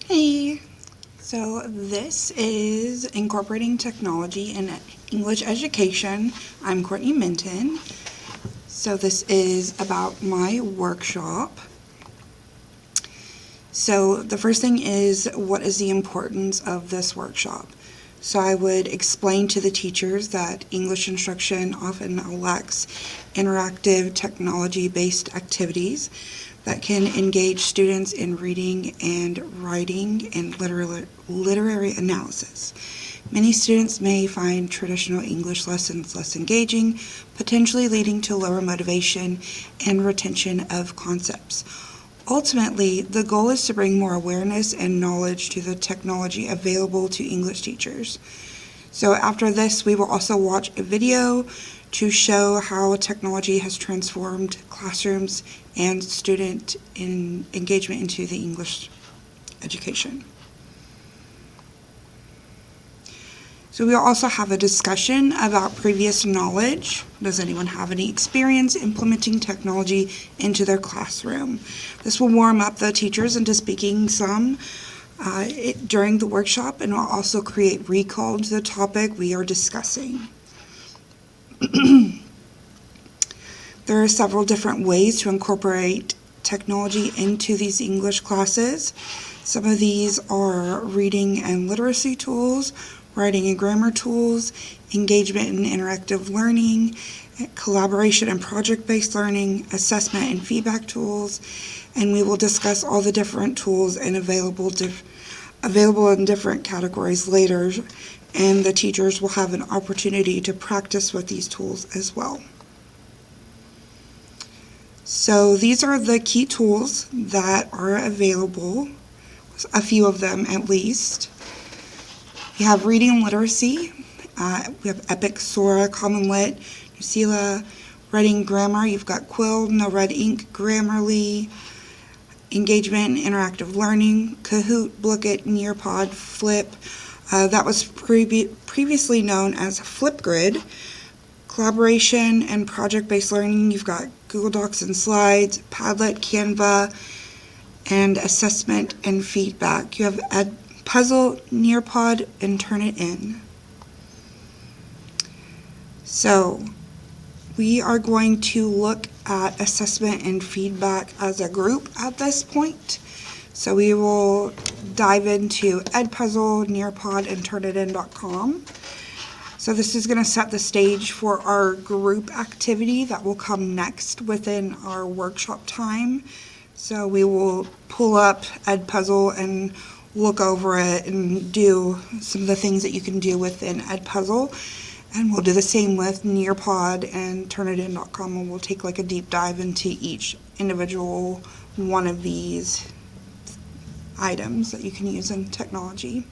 Hey, so this is Incorporating Technology in English Education. I'm Courtney Minton. So this is about my workshop. So the first thing is, what is the importance of this workshop? So I would explain to the teachers that English instruction often lacks interactive technology-based activities that can engage students in reading and writing and literary analysis. Many students may find traditional English lessons less engaging, potentially leading to lower motivation and retention of concepts. Ultimately, the goal is to bring more awareness and knowledge to the technology available to English teachers. So after this, we will also watch a video to show how technology has transformed classrooms and student engagement into the English education. So we'll also have a discussion about previous knowledge. Does anyone have any experience implementing technology into their classroom? This will warm up the teachers into speaking some during the workshop, and will also create recall to the topic we are discussing. There are several different ways to incorporate technology into these English classes. Some of these are reading and literacy tools, writing and grammar tools, engagement and interactive learning, collaboration and project-based learning, assessment and feedback tools, and we will discuss all the different tools and available in different categories later, and the teachers will have an opportunity to practice with these tools as well. So these are the key tools that are available, a few of them at least. We have reading and literacy. We have Epic, Sora, Common Lit, Nucila. Writing grammar, you've got Quill, No Red Ink, Grammarly. Engagement and interactive learning, Kahoot, Bookit, Nearpod, Flip. That was previously known as Flipgrid. Collaboration and project-based learning, you've got Google Docs and Slides, Padlet, Canva, and assessment and feedback. You have Puzzle, Nearpod, and Turnitin. So we are going to look at assessment and feedback as a group at this point. So we will dive into Edpuzzle, Nearpod, and Turnitin.com. So this is going to set the stage for our group activity that will come next within our workshop time. So we will pull up Edpuzzle and look over it and do some of the things that you can do within Edpuzzle. And we'll do the same with Nearpod and Turnitin.com, and we'll take like a deep dive into each individual one of these items that you can use in technology.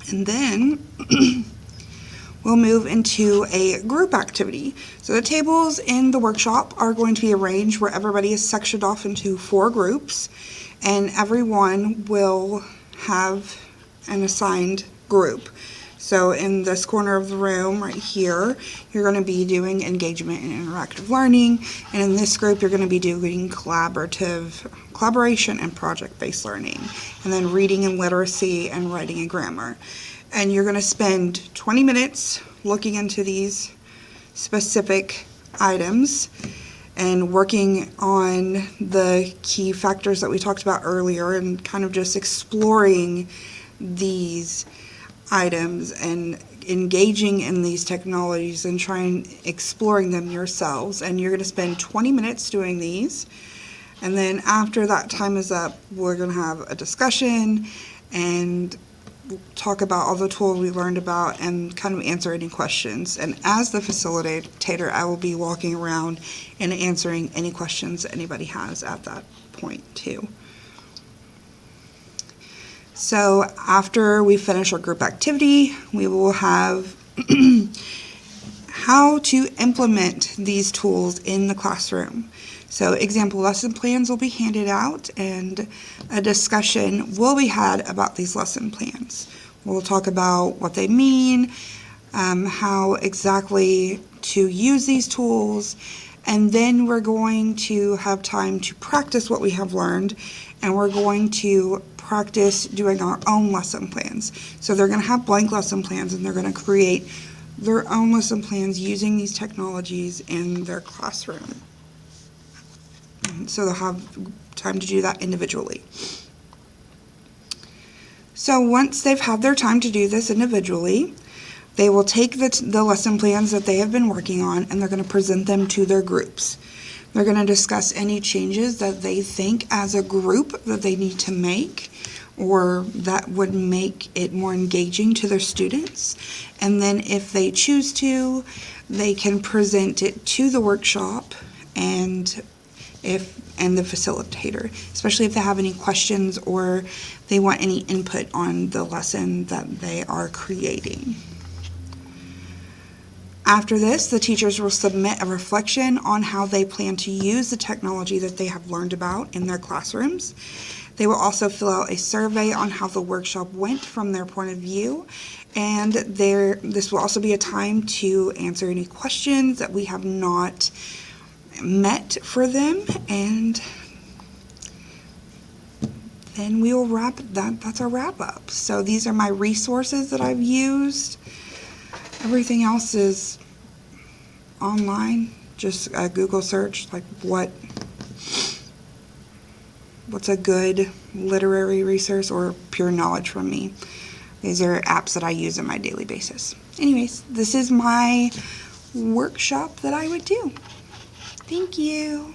And then we'll move into a group activity. So the tables in the workshop are going to be arranged where everybody is sectioned off into 4 groups, and everyone will have an assigned group. So in this corner of the room right here, you're going to be doing engagement and interactive learning, and in this group you're going to be doing collaboration and project-based learning, and then reading and literacy and writing and grammar. And you're going to spend 20 minutes looking into these specific items and working on the key factors that we talked about earlier, and kind of just exploring these items and engaging in these technologies and exploring them yourselves. And you're going to spend 20 minutes doing these, and then after that time is up, we're going to have a discussion and talk about all the tools we learned about and kind of answer any questions. And as the facilitator, I will be walking around and answering any questions that anybody has at that point too. So after we finish our group activity, we will have how to implement these tools in the classroom. So example lesson plans will be handed out, and a discussion will be had about these lesson plans. We'll talk about what they mean, how exactly to use these tools, And then we're going to have time to practice what we have learned, and we're going to practice doing our own lesson plans. So they're going to have blank lesson plans, and they're going to create their own lesson plans using these technologies in their classroom. So they'll have time to do that individually. So once they've had their time to do this individually, they will take the lesson plans that they have been working on, and they're going to present them to their groups. They're going to discuss any changes that they think as a group that they need to make, or that would make it more engaging to their students. And then if they choose to, they can present it to the workshop and the facilitator, especially if they have any questions or they want any input on the lesson that they are creating. After this, the teachers will submit a reflection on how they plan to use the technology that they have learned about in their classrooms. They will also fill out a survey on how the workshop went from their point of view, and this will also be a time to answer any questions that we have not met for them, and then we will wrap that. That's our wrap up. So these are my resources that I've used. Everything else is online. Just a Google search, like what's a good literary resource or pure knowledge from me. These are apps that I use on my daily basis. Anyways, this is my workshop that I would do. Thank you.